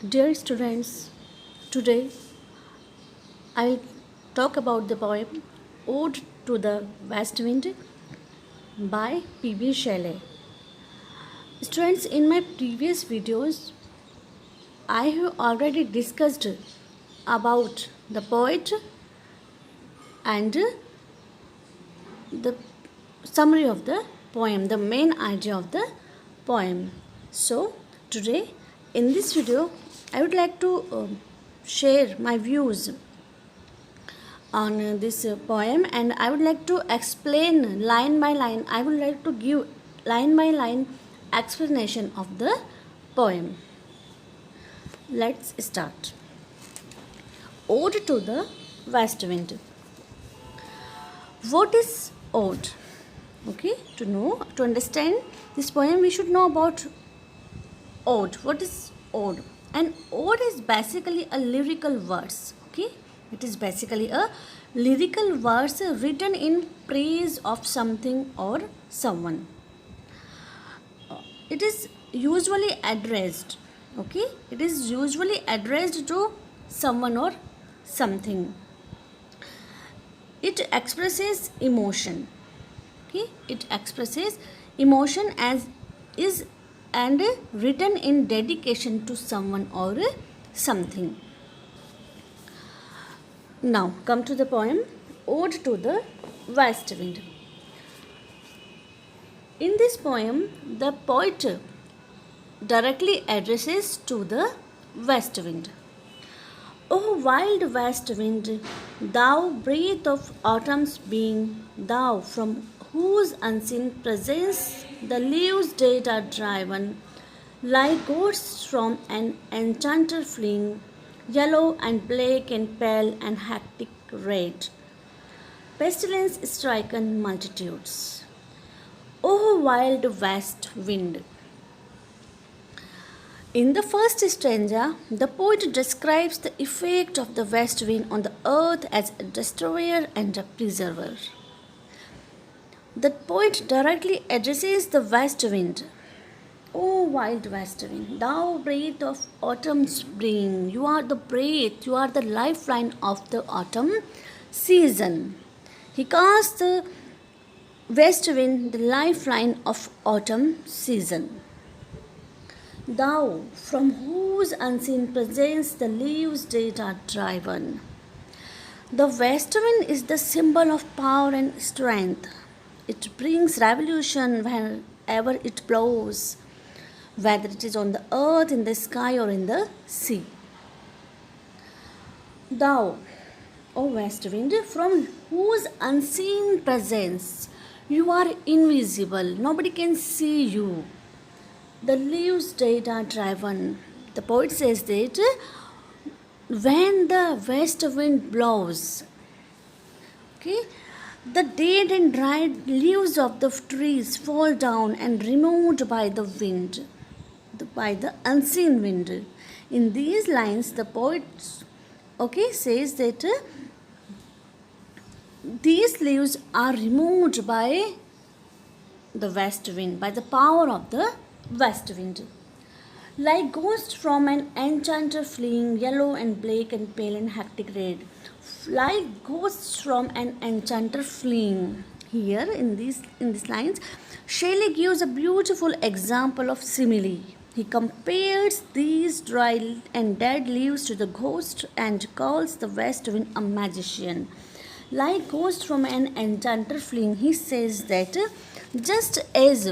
Dear students, today I will talk about the poem Ode to the West Wind by P.B Shelley. Students, in my previous videos, I have already discussed about the poet and the summary of the poem, the main idea of the poem. So, today in this video, I would like to share my views on this poem, and I would like to explain line by line. I would like to give line by line explanation of the poem. Let's start. Ode to the West Wind. What is ode? Okay, to understand this poem, we should know about ode. What is ode? An ode is basically a lyrical verse. Okay, it is basically a lyrical verse written in praise of something or someone. It is usually addressed. Okay, it is usually addressed to someone or something. It expresses emotion. Okay, it expresses emotion as is and written in dedication to someone or something. Now come to the poem Ode to the West Wind. In this poem, the poet directly addresses to the west wind. O wild west wind, thou breath of autumn's being, thou from whose unseen presence the leaves dead are driven, like ghosts from an enchanter fleeing, yellow and black and pale and hectic red. Pestilence stricken multitudes. O wild west wind. In the first stanza, the poet describes the effect of the west wind on the earth as a destroyer and a preserver. The poet directly addresses the west wind. O wild west wind, thou breath of autumn's spring, you are the breath, you are the lifeline of the autumn season. He calls the west wind the lifeline of autumn season. Thou, from whose unseen presence the leaves dead are driven. The west wind is the symbol of power and strength. It brings revolution wherever it blows, whether it is on the earth, in the sky, or in the sea. Thou, O west wind, from whose unseen presence you are invisible, nobody can see you. The leaves dead are driven. The poet says that when the west wind blows, okay, the dead and dried leaves of the trees fall down and removed by the wind, by the unseen wind. In these lines, the poet says that these leaves are removed by the west wind, by the power of the west wind. Like ghosts from an enchanter fleeing, yellow and black and pale and hectic red. Like ghosts from an enchanter fleeing. Here in these lines, Shelley gives a beautiful example of simile. He compares these dry and dead leaves to the ghost and calls the west wind a magician. Like ghosts from an enchanter fleeing, he says that just as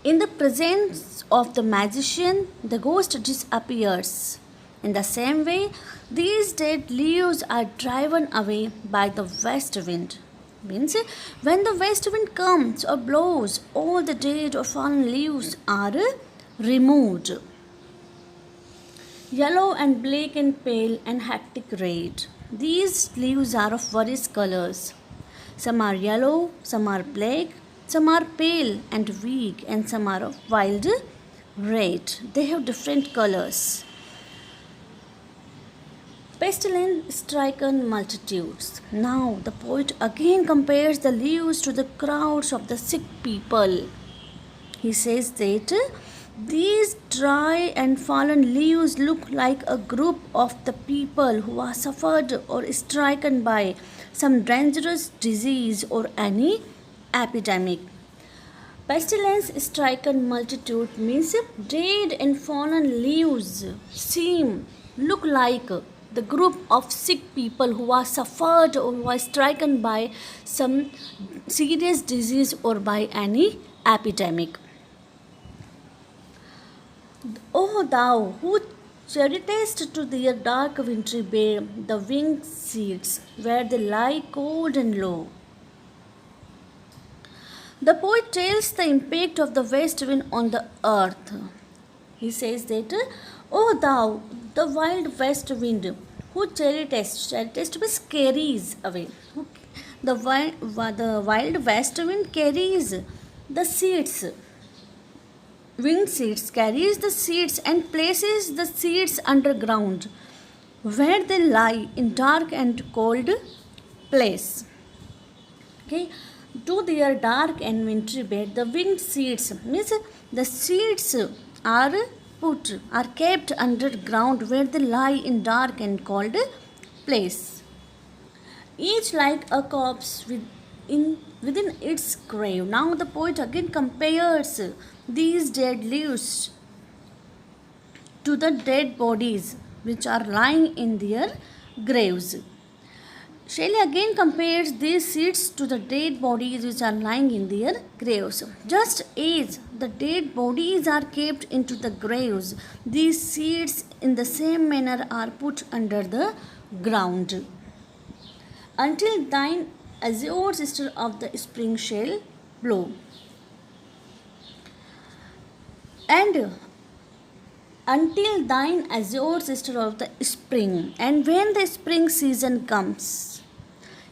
in the presence of the magician, the ghost disappears. In the same way, these dead leaves are driven away by the west wind. Means when the west wind comes or blows, all the dead or fallen leaves are removed. Yellow and black and pale and hectic red. These leaves are of various colors. Some are yellow, some are black, some are pale and weak, and some are of wild red. They have different colors. Pestilence stricken multitudes. Now the poet again compares the leaves to the crowds of the sick people. He says that These dry and fallen leaves look like a group of the people who are suffered or stricken by some dangerous disease or any epidemic. Pestilence stricken multitude means dead and fallen leaves look like the group of sick people who are suffered or who are stricken by some serious disease or by any epidemic. O thou who charitest to their dark wintry bed the winged seeds where they lie cold and low. The poet tells the impact of the west wind on the earth. He says that, O thou, the wild west wind, who charitest means carries away. Okay. The wild west wind carries the seeds, winged seeds, carries the seeds and places the seeds underground, where they lie in dark and cold place. Okay. To their dark and wintry bed, the winged seeds means the seeds are kept underground where they lie in dark and cold place, each like a corpse within its grave. Now the poet again compares these dead leaves to the dead bodies which are lying in their graves. Shelley again compares these seeds to the dead bodies which are lying in their graves. Just as the dead bodies are kept into the graves, these seeds in the same manner are put under the ground. Until thine azure sister of the spring shall blow. And until thine azure sister of the spring, and when the spring season comes,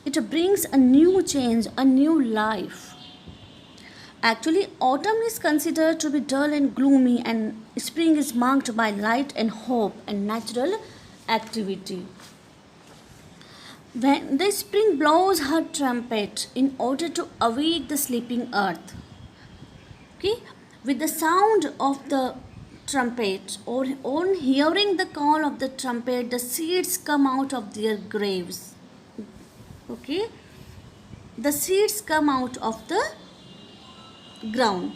it brings a new change, a new life. Actually, autumn is considered to be dull and gloomy, and spring is marked by light and hope and natural activity. When the spring blows her trumpet in order to awake the sleeping earth, okay, with the sound of the trumpet, or on hearing the call of the trumpet, the seeds come out of their graves. Okay, the seeds come out of the ground.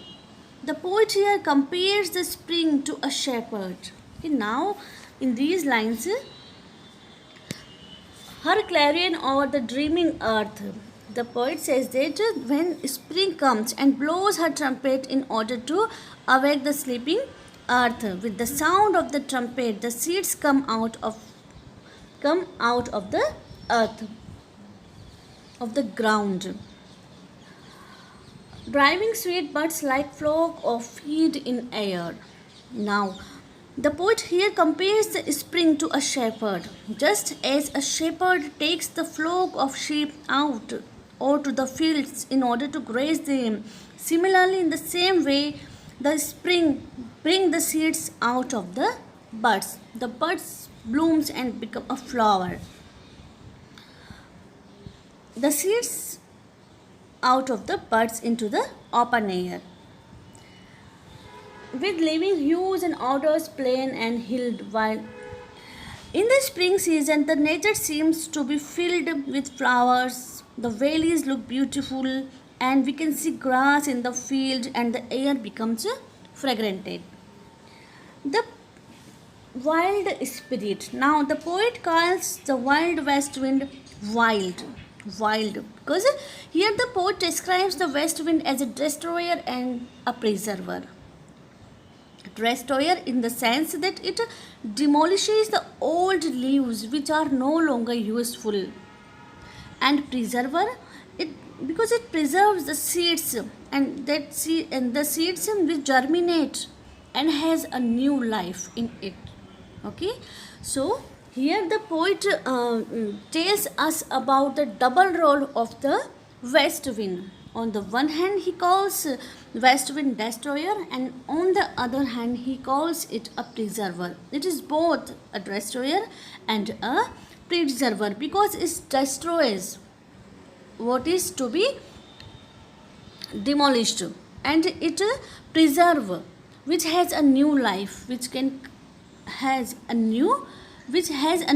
The poet here compares the spring to a shepherd. Okay, now in these lines, her clarion over the dreaming earth, the poet says that when spring comes and blows her trumpet in order to awake the sleeping earth, with the sound of the trumpet, the seeds come out of the earth, of the ground, driving sweet buds like flock of feet in air. Now, the poet here compares the spring to a shepherd. Just as a shepherd takes the flock of sheep out or to the fields in order to graze them, similarly, in the same way, the spring brings the seeds out of the buds. The buds blooms and become a flower. The seeds out of the buds into the open air, with living hues and odors plain and hilled, while in the spring season the nature seems to be filled with flowers. The valleys look beautiful and we can see grass in the field and the air becomes fragranted. The wild spirit. Now the poet calls the wild west wind wild, because here the poet describes the west wind as a destroyer and a preserver. Destroyer in the sense that it demolishes the old leaves which are no longer useful, and preserver because it preserves the seeds and the seeds which germinate and has a new life in it. Okay, so here the poet tells us about the double role of the west wind. On the one hand, he calls west wind destroyer, and on the other hand, he calls it a preserver. It is both a destroyer and a preserver because it destroys what is to be demolished, and it preserves which has a new life, which can has a new which has a